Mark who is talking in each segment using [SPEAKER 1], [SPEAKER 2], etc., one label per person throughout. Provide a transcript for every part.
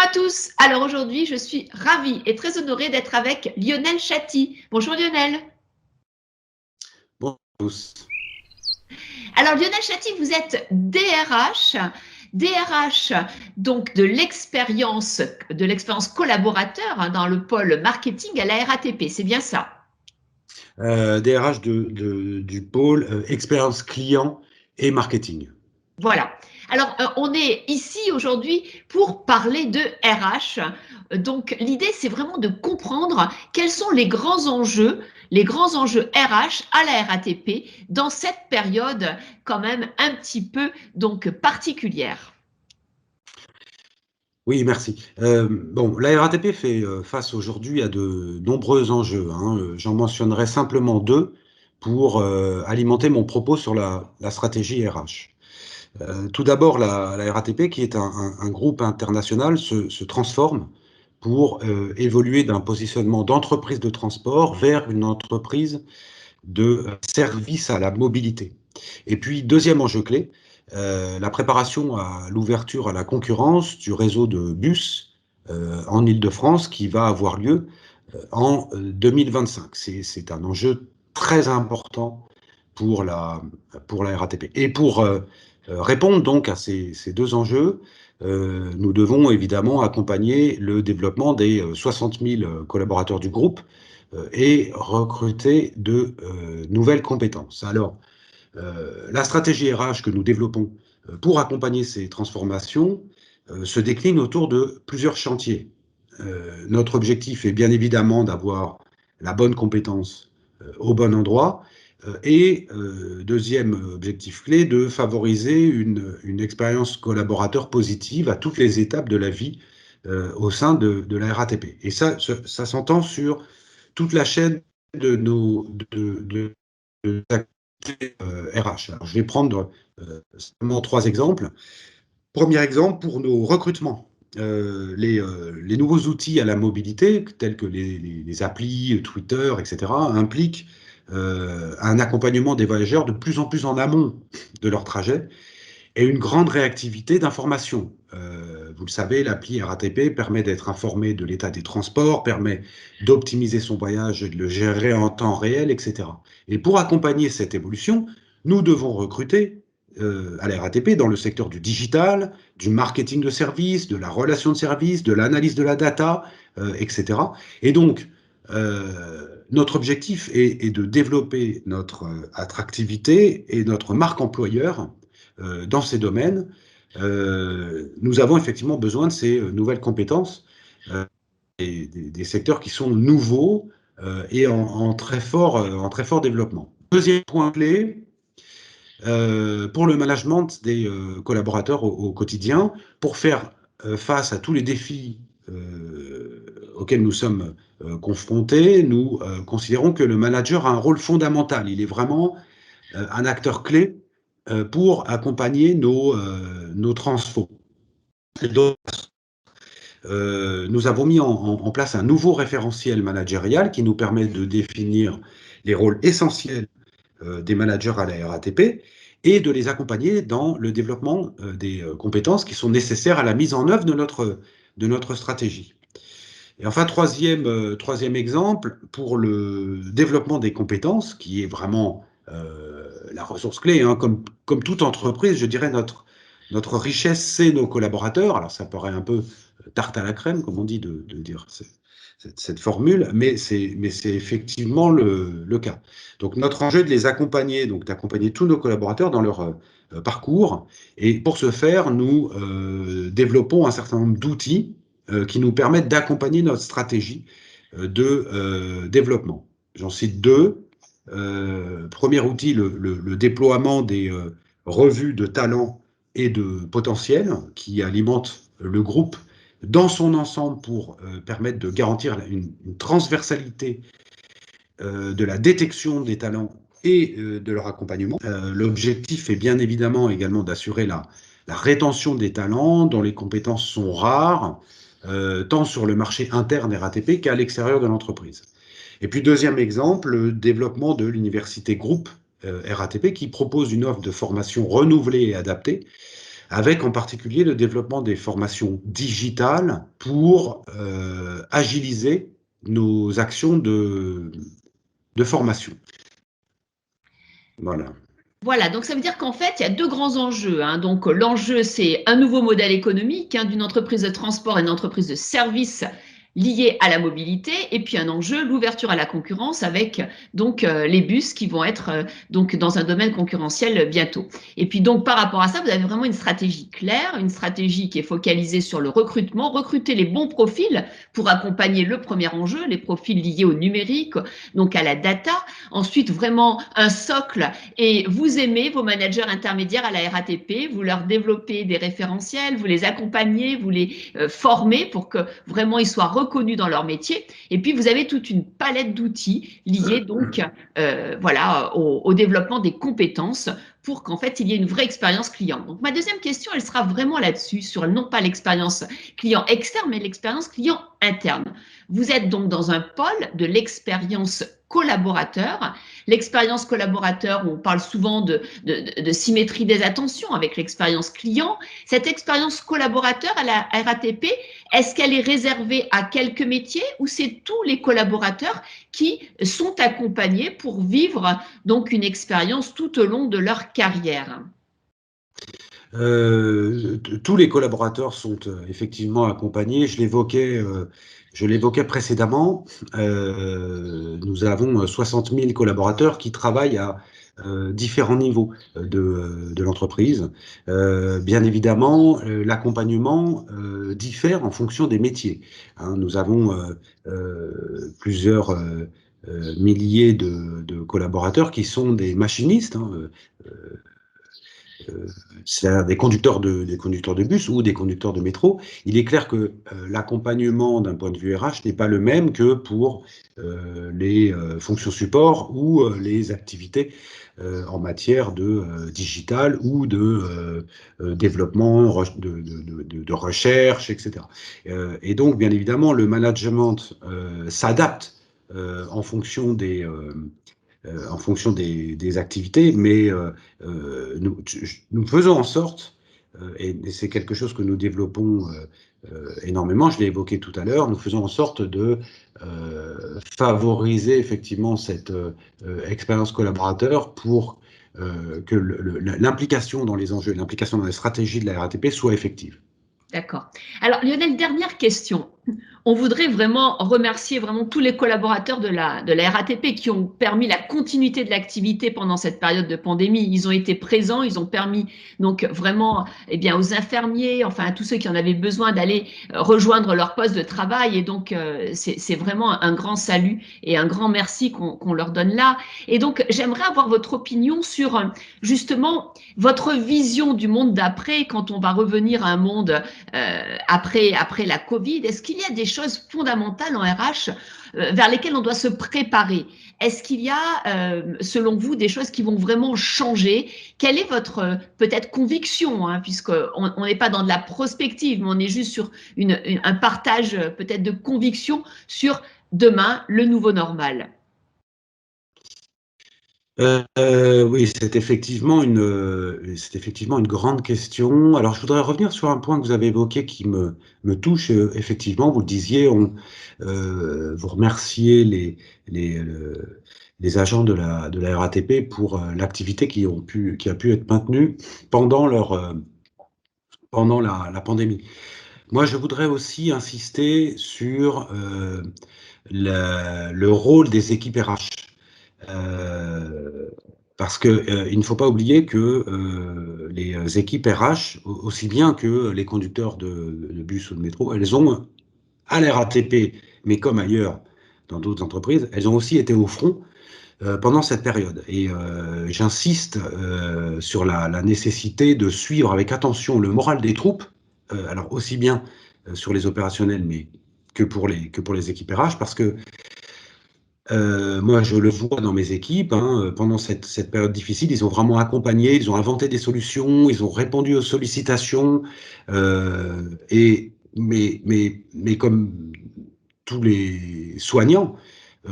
[SPEAKER 1] à tous. Alors aujourd'hui, je suis ravie et très honorée d'être avec Lionel Chatti. Bonjour Lionel.
[SPEAKER 2] Bonjour à tous.
[SPEAKER 1] Alors Lionel Chatti, vous êtes DRH donc de l'expérience collaborateur dans le pôle marketing à la RATP. C'est bien ça?
[SPEAKER 2] DRH du pôle expérience client et marketing.
[SPEAKER 1] Voilà. Alors, on est ici aujourd'hui pour parler de RH. Donc, l'idée, c'est vraiment de comprendre quels sont les grands enjeux RH à la RATP dans cette période quand même un petit peu donc particulière.
[SPEAKER 2] Oui, merci. Bon, la RATP fait face aujourd'hui à de nombreux enjeux, hein. J'en mentionnerai simplement deux pour alimenter mon propos sur la stratégie RH. Tout d'abord, la RATP, qui est un groupe international, se transforme pour évoluer d'un positionnement d'entreprise de transport vers une entreprise de service à la mobilité. Et puis, deuxième enjeu clé, la préparation à l'ouverture à la concurrence du réseau de bus en Île-de-France qui va avoir lieu en 2025. C'est un enjeu très important pour la RATP. Et pour répondre donc à ces deux enjeux, nous devons évidemment accompagner le développement des 60 000 collaborateurs du groupe et recruter de nouvelles compétences. Alors, la stratégie RH que nous développons pour accompagner ces transformations se décline autour de plusieurs chantiers. Notre objectif est bien évidemment d'avoir la bonne compétence au bon endroit et deuxième objectif clé, de favoriser une expérience collaborateur positive à toutes les étapes de la vie au sein de la RATP. Et ça s'entend sur toute la chaîne de nos de activités RH. Alors, je vais prendre seulement trois exemples. Premier exemple, pour nos recrutements. Les nouveaux outils à la mobilité, tels que les applis, Twitter, etc., impliquent un accompagnement des voyageurs de plus en plus en amont de leur trajet et une grande réactivité d'information. Vous le savez, l'appli RATP permet d'être informé de l'état des transports, permet d'optimiser son voyage et de le gérer en temps réel, etc. Et pour accompagner cette évolution, nous devons recruter à la RATP dans le secteur du digital, du marketing de service, de la relation de service, de l'analyse de la data, etc. Et donc, notre objectif est de développer notre attractivité et notre marque employeur dans ces domaines. Nous avons effectivement besoin de ces nouvelles compétences et des secteurs qui sont nouveaux et en très fort développement. Deuxième point clé, pour le management des collaborateurs au quotidien, pour faire face à tous les défis auxquels nous sommes confrontés, nous considérons que le manager a un rôle fondamental. Il est vraiment un acteur clé pour accompagner nos transfos. Donc, nous avons mis en place un nouveau référentiel managérial qui nous permet de définir les rôles essentiels des managers à la RATP et de les accompagner dans le développement des compétences qui sont nécessaires à la mise en œuvre de notre stratégie. Et enfin, troisième exemple, pour le développement des compétences, qui est vraiment la ressource clé, hein, comme toute entreprise, je dirais notre richesse, c'est nos collaborateurs. Alors ça paraît un peu tarte à la crème, comme on dit, de dire cette formule, mais c'est effectivement le cas. Donc notre enjeu est de les accompagner, donc d'accompagner tous nos collaborateurs dans leur parcours. Et pour ce faire, nous développons un certain nombre d'outils qui nous permettent d'accompagner notre stratégie de développement. J'en cite deux. Premier outil, le déploiement des revues de talents et de potentiel qui alimentent le groupe dans son ensemble pour permettre de garantir une transversalité de la détection des talents et de leur accompagnement. L'objectif est bien évidemment également d'assurer la rétention des talents dont les compétences sont rares, tant sur le marché interne RATP qu'à l'extérieur de l'entreprise. Et puis deuxième exemple, le développement de l'université groupe RATP qui propose une offre de formation renouvelée et adaptée avec en particulier le développement des formations digitales pour agiliser nos actions de formation. Voilà.
[SPEAKER 1] Voilà, donc ça veut dire qu'en fait, il y a deux grands enjeux, hein. Donc l'enjeu, c'est un nouveau modèle économique, hein, d'une entreprise de transport et d'une entreprise de service liée à la mobilité, et puis un enjeu, l'ouverture à la concurrence avec donc les bus qui vont être donc dans un domaine concurrentiel bientôt. Et puis donc par rapport à ça, vous avez vraiment une stratégie claire, une stratégie qui est focalisée sur le recrutement, recruter les bons profils pour accompagner le premier enjeu, les profils liés au numérique, donc à la data. Ensuite, vraiment un socle, et vous aimez vos managers intermédiaires à la RATP, vous leur développez des référentiels, vous les accompagnez, vous les formez pour que vraiment ils soient reconnus dans leur métier. Et puis vous avez toute une palette d'outils liés donc voilà au développement des compétences pour qu'en fait il y ait une vraie expérience client. Donc ma deuxième question, elle sera vraiment là-dessus, sur non pas l'expérience client externe, mais l'expérience client interne. Vous êtes donc dans un pôle de l'expérience collaborateur. L'expérience collaborateur, on parle souvent de symétrie des attentions avec l'expérience client. Cette expérience collaborateur à la RATP, est-ce qu'elle est réservée à quelques métiers ou c'est tous les collaborateurs qui sont accompagnés pour vivre donc une expérience tout au long de leur carrière?
[SPEAKER 2] Tous les collaborateurs sont effectivement accompagnés. Je l'évoquais précédemment. Nous avons 60 000 collaborateurs qui travaillent à différents niveaux de l'entreprise. Bien évidemment, l'accompagnement diffère en fonction des métiers. Hein, nous avons plusieurs milliers de collaborateurs qui sont des machinistes, hein, c'est-à-dire des conducteurs de bus ou des conducteurs de métro. Il est clair que l'accompagnement d'un point de vue RH n'est pas le même que pour les fonctions support ou les activités en matière de digital ou de développement, de recherche, etc. Et donc, bien évidemment, le management s'adapte en fonction des activités, mais nous faisons en sorte, et c'est quelque chose que nous développons énormément, je l'ai évoqué tout à l'heure, nous faisons en sorte de favoriser effectivement cette expérience collaborateur pour que l'implication dans les enjeux, l'implication dans les stratégies de la RATP soit effective.
[SPEAKER 1] D'accord. Alors Lionel, dernière question. On voudrait vraiment remercier vraiment tous les collaborateurs de la RATP qui ont permis la continuité de l'activité pendant cette période de pandémie. Ils ont été présents, ils ont permis donc vraiment eh bien, aux infirmiers, enfin à tous ceux qui en avaient besoin d'aller rejoindre leur poste de travail. Et donc c'est vraiment un grand salut et un grand merci qu'on leur donne là. Et donc j'aimerais avoir votre opinion sur justement votre vision du monde d'après quand on va revenir à un monde après la Covid. Est-ce qu'il y a des choses fondamentales en RH vers lesquelles on doit se préparer? Est-ce qu'il y a, selon vous, des choses qui vont vraiment changer? Quelle est votre peut-être conviction, hein, puisqu'on n'est pas dans de la prospective, mais on est juste sur un partage peut-être de conviction sur demain, le nouveau normal?
[SPEAKER 2] Oui, c'est effectivement une grande question. Alors, je voudrais revenir sur un point que vous avez évoqué qui me touche. Effectivement, vous le disiez, vous remerciez les agents de la RATP pour l'activité qui a pu être maintenue pendant pendant la pandémie. Moi, je voudrais aussi insister sur le rôle des équipes RH. Euh, Parce que il ne faut pas oublier que les équipes RH, aussi bien que les conducteurs de bus ou de métro, elles ont, à la RATP, mais comme ailleurs dans d'autres entreprises, elles ont aussi été au front pendant cette période. Et j'insiste sur la nécessité de suivre avec attention le moral des troupes, alors aussi bien sur les opérationnels, mais que pour les équipes RH, parce que moi, je le vois dans mes équipes, hein, pendant cette période difficile, ils ont vraiment accompagné, ils ont inventé des solutions, ils ont répondu aux sollicitations, mais comme tous les soignants,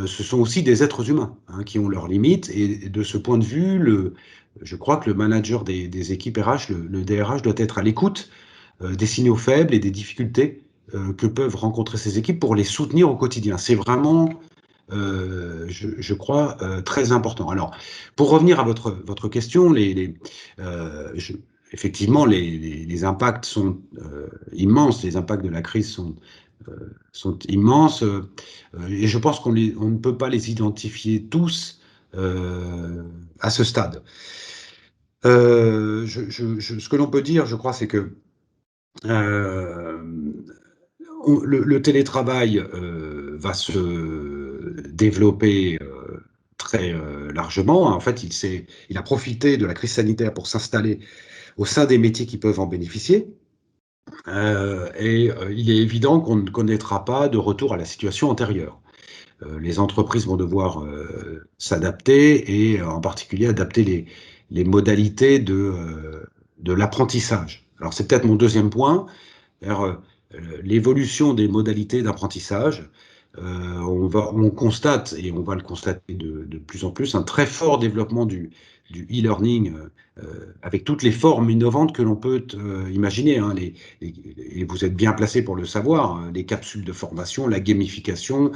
[SPEAKER 2] ce sont aussi des êtres humains, hein, qui ont leurs limites, et de ce point de vue, je crois que le manager des équipes RH, le DRH, doit être à l'écoute des signaux faibles et des difficultés que peuvent rencontrer ces équipes pour les soutenir au quotidien. C'est vraiment, je crois, très important. Alors, pour revenir à votre question, effectivement, les impacts sont immenses, les impacts de la crise sont immenses, et je pense on ne peut pas les identifier tous à ce stade. Ce que l'on peut dire, je crois, c'est que euh, le télétravail va se développer très largement. En fait, il a profité de la crise sanitaire pour s'installer au sein des métiers qui peuvent en bénéficier. Il est évident qu'on ne connaîtra pas de retour à la situation antérieure. Les entreprises vont devoir s'adapter et en particulier adapter les modalités de l'apprentissage. Alors c'est peut-être mon deuxième point, l'évolution des modalités d'apprentissage. On constate, et on va le constater de plus en plus, un très fort développement du e-learning avec toutes les formes innovantes que l'on peut imaginer. Hein, et vous êtes bien placé pour le savoir, hein, les capsules de formation, la gamification,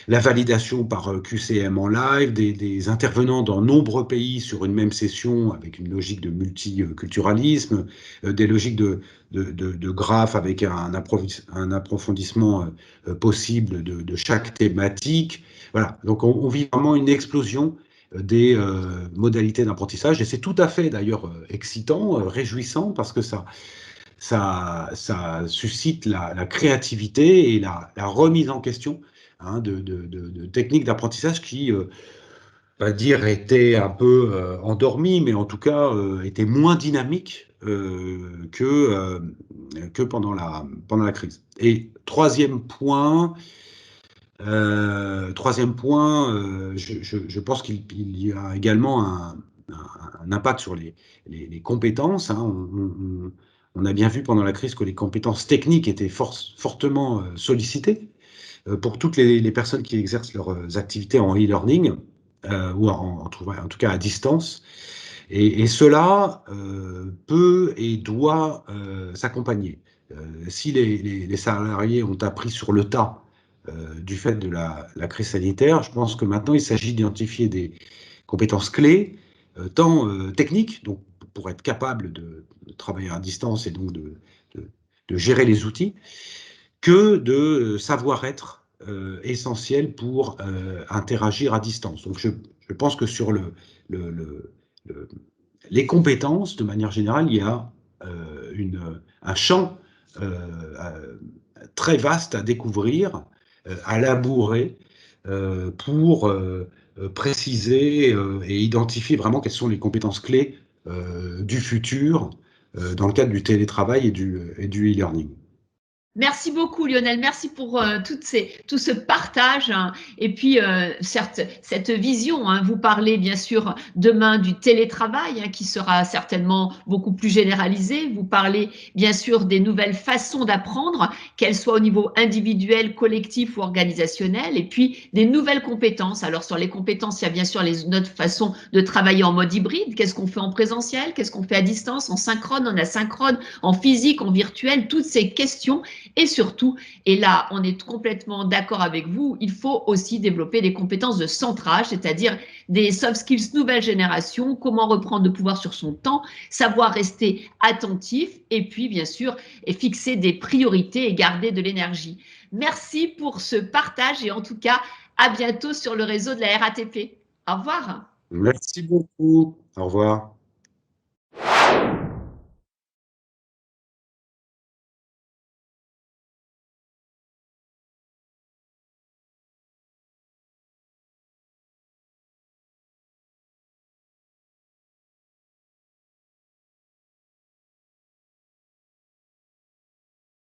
[SPEAKER 2] la validation par QCM en live, des intervenants dans nombreux pays sur une même session avec une logique de multiculturalisme, des logiques de graphes avec un approfondissement possible de chaque thématique. Voilà, donc on vit vraiment une explosion des modalités d'apprentissage et c'est tout à fait d'ailleurs excitant, réjouissant parce que ça suscite la créativité et la remise en question hein, de techniques d'apprentissage qui, pas dire étaient un peu endormies, mais en tout cas étaient moins dynamiques que pendant la crise. Et troisième point je pense qu'il y a également un impact sur les compétences. Hein. On a bien vu pendant la crise que les compétences techniques étaient fortement sollicitées pour toutes les personnes qui exercent leurs activités en e-learning ou en tout cas à distance. Et cela peut et doit s'accompagner. Si les salariés ont appris sur le tas du fait de la crise sanitaire, je pense que maintenant il s'agit d'identifier des compétences clés, tant techniques, donc pour être capable de travailler à distance et donc de gérer les outils, que de savoir-être essentiel pour interagir à distance. Donc je pense que sur le, les compétences, de manière générale, il y a un champ très vaste à découvrir, à labourer, pour préciser et identifier vraiment quelles sont les compétences clés du futur dans le cadre du télétravail et du e-learning.
[SPEAKER 1] Merci beaucoup Lionel, merci pour tout ce partage hein. Et puis certes cette vision, hein. Vous parlez bien sûr demain du télétravail hein, qui sera certainement beaucoup plus généralisé. Vous parlez bien sûr des nouvelles façons d'apprendre, qu'elles soient au niveau individuel, collectif ou organisationnel, et puis des nouvelles compétences. Alors sur les compétences, il y a bien sûr notre façon de travailler en mode hybride. Qu'est-ce qu'on fait en présentiel, qu'est-ce qu'on fait à distance, en synchrone, en asynchrone, en physique, en virtuel, toutes ces questions. Et surtout, et là, on est complètement d'accord avec vous, il faut aussi développer des compétences de centrage, c'est-à-dire des soft skills nouvelle génération, comment reprendre le pouvoir sur son temps, savoir rester attentif et puis, bien sûr, fixer des priorités et garder de l'énergie. Merci pour ce partage et en tout cas, à bientôt sur le réseau de la RATP. Au revoir.
[SPEAKER 2] Merci beaucoup. Au revoir.